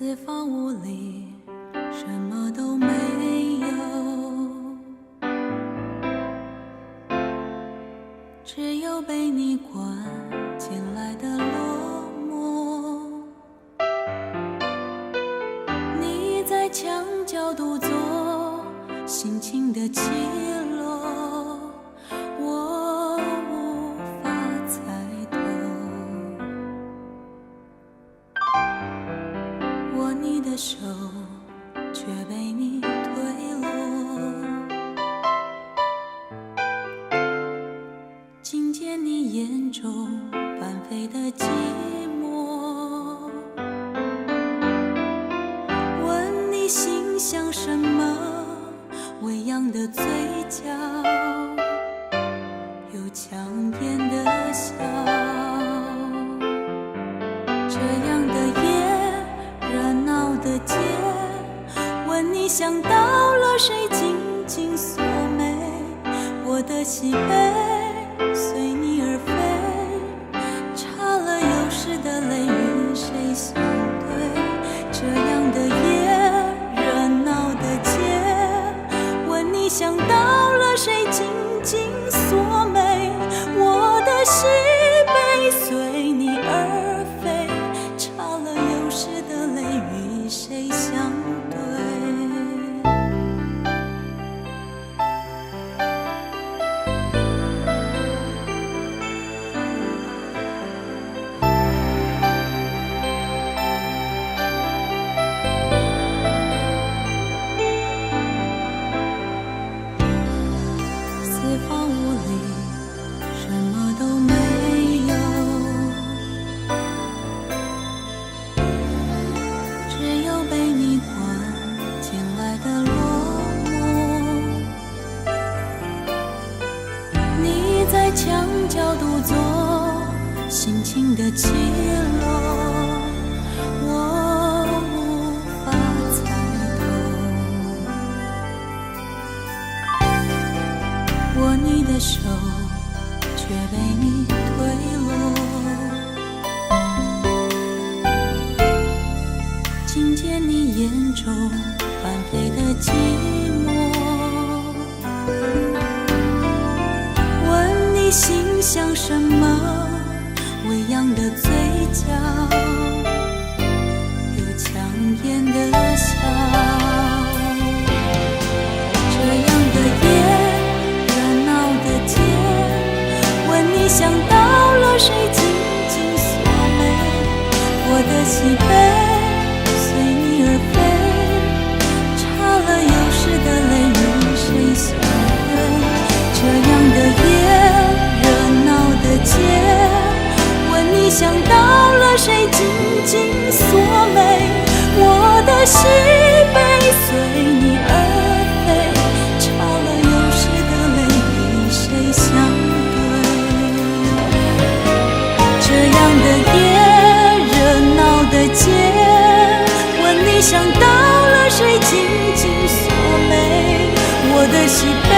四方无里，什么都没有，只有被你关进来的落寞。你在墙角独坐，心情的起落，我无法猜透。握你的手，却被你推落，听见你眼中翻飞的寂寞。问你心想什么，微扬的嘴角，有强颜的笑。这样的夜，热闹的街，问你想到了谁，紧紧锁眉。我的喜悲随你而飞，差了有时的泪与谁相对。这样的夜，热闹的街，问你想到了谁，紧紧锁眉。我的喜悲随你而飞，差了有时的泪与谁相对。四方无里，什么都没有，只有被你关进来的落寞。你在墙角独坐，心情的起落，我无法猜透。握你的手，却被你推落，听见你眼中翻飞的寂寞。问你心想什么，微扬的嘴角，有强颜的笑。这样的夜，热闹的街，问你想到了谁，紧紧锁眉。我的喜悲随你而飞，差了有时的泪与谁相对。这样的夜，热闹的街，问你想到了谁，紧紧锁眉。我的喜悲随你而飞，差了有时的泪与谁相对。这样的夜，热闹的街，问你想到了谁，紧紧锁眉。我的喜悲